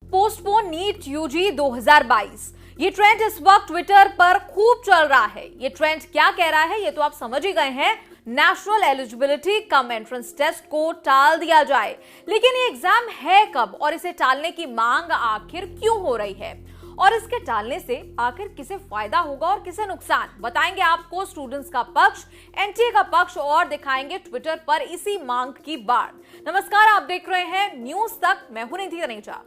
Postpone NEET UG 2022। ये trend इस वक्त ट्विटर पर खूब चल रहा है। ये ट्रेंड क्या कह रहा है ये तो आप समझ ही गए हैं। National eligibility cum entrance test को टाल दिया जाए, लेकिन ये एग्जाम है कब और इसे टालने की मांग आखिर क्यों हो रही है और इसके टालने से आखिर किसे फायदा होगा और किसे नुकसान, बताएंगे आपको स्टूडेंट्स का पक्ष, एनटीए का पक्ष और दिखाएंगे ट्विटर पर इसी मांग की बाढ़। नमस्कार, आप देख रहे हैं न्यूज तक, मैं हूं निधि तनेजा।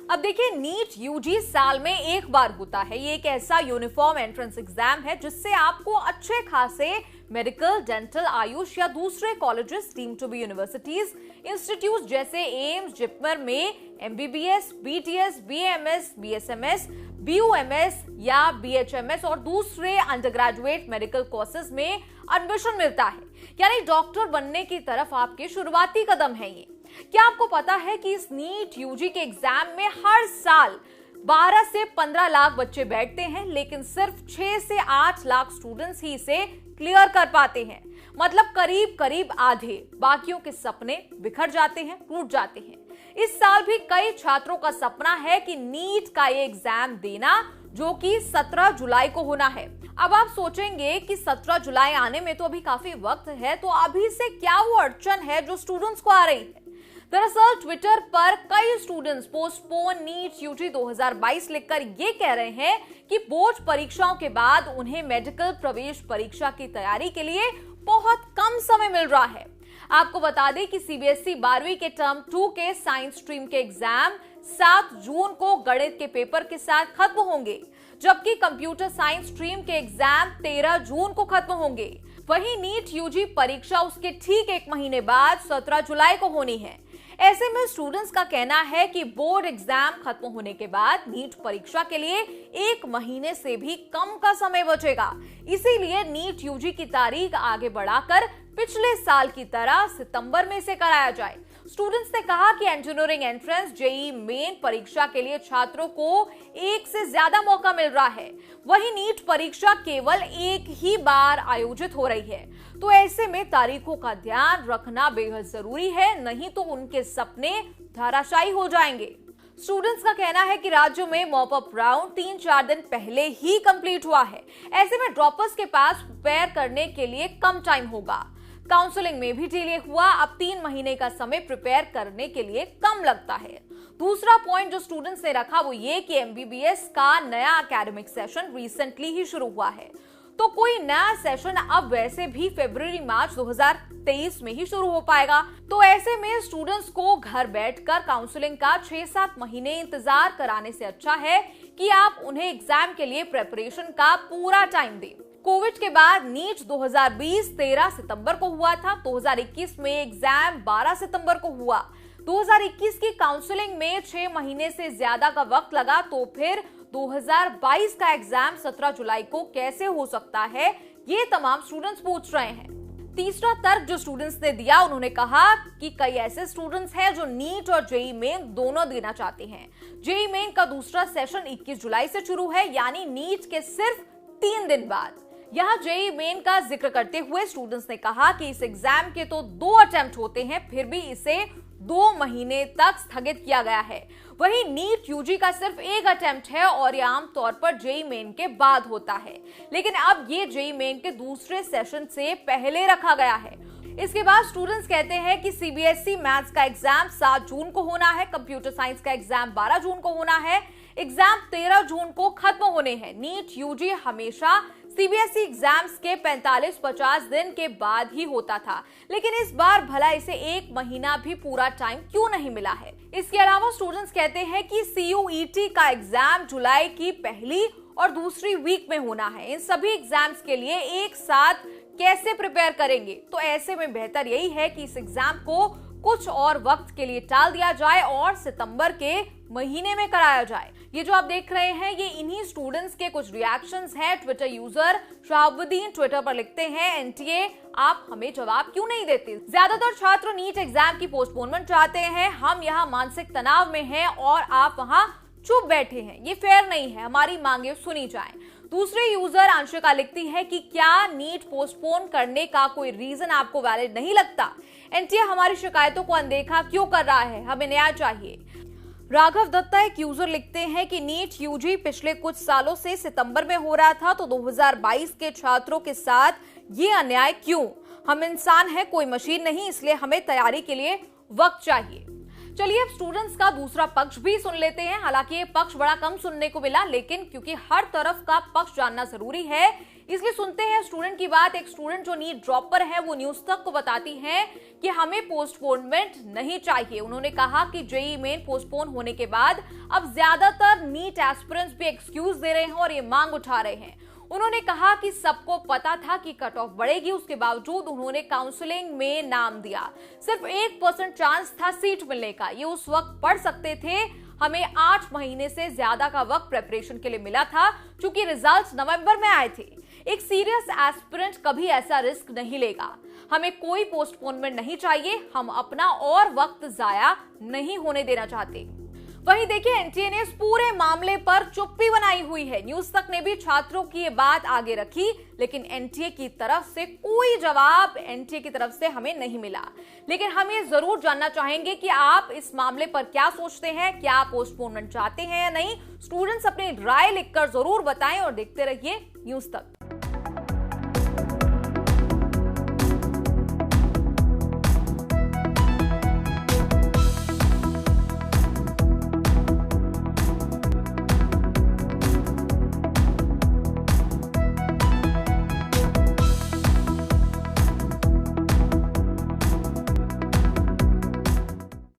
अब देखिए, नीट यूजी साल में एक बार होता है। ये एक ऐसा यूनिफॉर्म एंट्रेंस एग्जाम है जिससे आपको अच्छे खासे मेडिकल, डेंटल, आयुष या दूसरे colleges, deemed to be universities, institute जैसे एम्स, जिपमर में MBBS, BDS, BAMS, BSMS, BUMS या बीएचएमएस और दूसरे अंडरग्रेजुएट मेडिकल कोर्सेज में एडमिशन मिलता है। यानी डॉक्टर बनने की तरफ आपके शुरुआती कदम है ये। क्या आपको पता है कि इस नीट यूजी के एग्जाम में हर साल 12 से 15 लाख बच्चे बैठते हैं, लेकिन सिर्फ 6 से 8 लाख स्टूडेंट्स ही इसे क्लियर कर पाते हैं। मतलब करीब करीब आधे। बाकियों के सपने बिखर जाते हैं, टूट जाते हैं। इस साल भी कई छात्रों का सपना है कि नीट का ये एग्जाम देना, जो कि 17 जुलाई को होना है। अब आप सोचेंगे कि 17 जुलाई आने में तो अभी काफी वक्त है, तो अभी से क्या वो अड़चन है जो स्टूडेंट्स को आ रही है। दरअसल ट्विटर पर कई स्टूडेंट्स पोस्टपोन नीट यूजी 2022 लिखकर ये कह रहे हैं कि बोर्ड परीक्षाओं के बाद उन्हें मेडिकल प्रवेश परीक्षा की तैयारी के लिए बहुत कम समय मिल रहा है। आपको बता दें कि सीबीएसई 12वीं के टर्म 2 के साइंस स्ट्रीम के एग्जाम 7 जून को गणित के पेपर के साथ खत्म होंगे, जबकि कंप्यूटर साइंस स्ट्रीम के एग्जाम 13 जून को खत्म होंगे। वहीं नीट यूजी परीक्षा उसके ठीक एक महीने बाद 17 जुलाई को होनी है। ऐसे में स्टूडेंट्स का कहना है कि बोर्ड एग्जाम खत्म होने के बाद नीट परीक्षा के लिए 1 महीने से भी कम का समय बचेगा। इसीलिए नीट यूजी की तारीख आगे बढ़ाकर पिछले साल की तरह सितंबर में इसे कराया जाए। स्टूडेंट्स ने कहा कि इंजीनियरिंग एंट्रेंस, जेईई मेन परीक्षा के लिए छात्रों को एक से ज्यादा मौका मिल रहा है, वहीं नीट परीक्षा केवल एक ही बार आयोजित हो रही है। तो ऐसे में तारीखों का ध्यान रखना बेहद जरूरी है, नहीं तो उनके सपने धराशायी हो जाएंगे। स्टूडेंट्स का कहना है कि राज्य में मॉप अप राउंड 3-4 दिन पहले ही कंप्लीट हुआ है। ऐसे में ड्रॉपर्स के पास प्रिपेयर करने के लिए कम टाइम होगा। काउंसलिंग में भी डिले हुआ, अब 3 महीने का समय प्रिपेयर करने के लिए कम लगता है। दूसरा पॉइंट जो स्टूडेंट्स ने रखा वो ये कि एमबीबीएस का नया एकेडमिक सेशन रिसेंटली ही शुरू हुआ है, तो कोई नया सेशन अब वैसे भी फरवरी-मार्च 2023 में ही शुरू हो पाएगा। तो ऐसे में स्टूडेंट्स को घर बैठकर काउंसलिंग का 6-7 महीने इंतजार कराने से अच्छा है कि आप उन्हें एग्जाम के लिए प्रेपरेशन का पूरा टाइम दें। कोविड के बाद नीट 2020 13 सितंबर को हुआ था, 2021 में एग्जाम 12 सितंबर को हुआ। 2021 की काउंसलिंग में 6 महीने से ज्यादा का वक्त लगा, तो फिर 2022 का एग्जाम 17 जुलाई को कैसे हो सकता है, ये तमाम स्टूडेंट्स पूछ रहे हैं। तीसरा तर्क जो स्टूडेंट्स ने दिया, उन्होंने कहा कि कई ऐसे स्टूडेंट्स हैं जो नीट और जेईई मेन दोनों देना चाहते हैं। जेईई मेन का दूसरा सेशन 21 जुलाई से शुरू है, यानी नीट के सिर्फ 3 दिन बाद। यहाँ जेईई मेन का जिक्र करते हुए स्टूडेंट्स ने कहा कि इस एग्जाम के तो 2 अटेम्प्ट होते हैं, फिर भी इसे 2 महीने तक स्थगित किया गया है। वहीं नीट यूजी का सिर्फ 1 अटेम्प्ट है और ये आमतौर पर जेईई मेन के बाद होता है, लेकिन अब ये जेईई मेन के दूसरे सेशन से पहले रखा गया है। इसके बाद स्टूडेंट्स कहते हैं कि सीबीएसई मैथ्स का एग्जाम 7 जून को होना है, कंप्यूटर साइंस का एग्जाम 12 जून को होना है, एग्जाम 13 जून को खत्म होने हैं। नीट यूजी हमेशा सीबीएसई एग्जाम्स के 45-50 दिन के बाद ही होता था, लेकिन इस बार भला इसे 1 महीना भी पूरा टाइम क्यों नहीं मिला है। इसके अलावा स्टूडेंट्स कहते हैं कि सीयूईटी का एग्जाम जुलाई की पहली और दूसरी वीक में होना है। इन सभी एग्जाम्स के लिए एक साथ कैसे प्रिपेयर करेंगे, तो ऐसे में बेहतर यही है कि इस एग्जाम को कुछ और वक्त के लिए टाल दिया जाए और सितंबर के महीने में कराया जाए। ये जो आप देख रहे हैं ये इन्हीं स्टूडेंट्स के कुछ रिएक्शंस हैं। ट्विटर यूजर शहाबुद्दीन ट्विटर पर लिखते हैं, एनटीए आप हमें जवाब क्यों नहीं देते। ज्यादातर छात्र नीट एग्जाम की पोस्टपोनमेंट चाहते हैं, हम यहाँ मानसिक तनाव में हैं और आप वहाँ चुप बैठे हैं, ये फेयर नहीं है, हमारी मांगे सुनी जाएं। दूसरे यूजर अंशिका लिखती है कि क्या नीट पोस्टपोन करने का कोई रीजन आपको वैलिड नहीं लगता? एनटीए हमारी शिकायतों को अनदेखा क्यों कर रहा है? हमें न्याय चाहिए। राघव दत्ता एक यूजर लिखते हैं कि नीट यूजी पिछले कुछ सालों से सितंबर में हो रहा था, तो 2022 के छात्रों के साथ ये अन्याय क्यों? हम इंसान हैं, कोई मशीन नहीं, इसलिए हमें तैयारी के लिए वक्त चाहिए। चलिए अब स्टूडेंट्स का दूसरा पक्ष भी सुन लेते हैं। हालांकि ये पक्ष बड़ा कम सुनने को मिला, लेकिन क्योंकि हर तरफ का पक्ष जानना जरूरी है, इसलिए सुनते हैं स्टूडेंट की बात। एक स्टूडेंट जो नीट ड्रॉपर है, वो न्यूज तक को बताती हैं कि हमें पोस्टपोनमेंट नहीं चाहिए। उन्होंने कहा कि जेईई मेन पोस्टपोन होने के बाद अब ज्यादातर नीट एस्पिरेंट्स भी एक्सक्यूज दे रहे हैं और ये मांग उठा रहे हैं। उन्होंने कहा कि सबको पता था कि कट ऑफ बढ़ेगी, उसके बावजूद उन्होंने काउंसलिंग में नाम दिया। सिर्फ 1% चांस था सीट मिलने का, ये उस वक्त पढ़ सकते थे। हमें 8 महीने से ज्यादा का वक्त प्रिपरेशन के लिए मिला था, क्योंकि रिजल्ट्स नवंबर में आए थे। एक सीरियस एस्पिरेंट कभी ऐसा रिस्क नहीं लेगा। हमें कोई पोस्टपोनमेंट नहीं चाहिए, हम अपना और वक्त जाया नहीं होने देना चाहते। वहीं देखिए, एनटीए ने इस पूरे मामले पर चुप्पी बनाई हुई है। न्यूज तक ने भी छात्रों की ये बात आगे रखी, लेकिन एनटीए की तरफ से कोई जवाब एनटीए की तरफ से हमें नहीं मिला। लेकिन हम ये जरूर जानना चाहेंगे कि आप इस मामले पर क्या सोचते हैं, क्या आप पोस्टपोनमेंट चाहते हैं या नहीं। स्टूडेंट्स अपनी राय लिखकर जरूर बताएं और देखते रहिए न्यूज तक।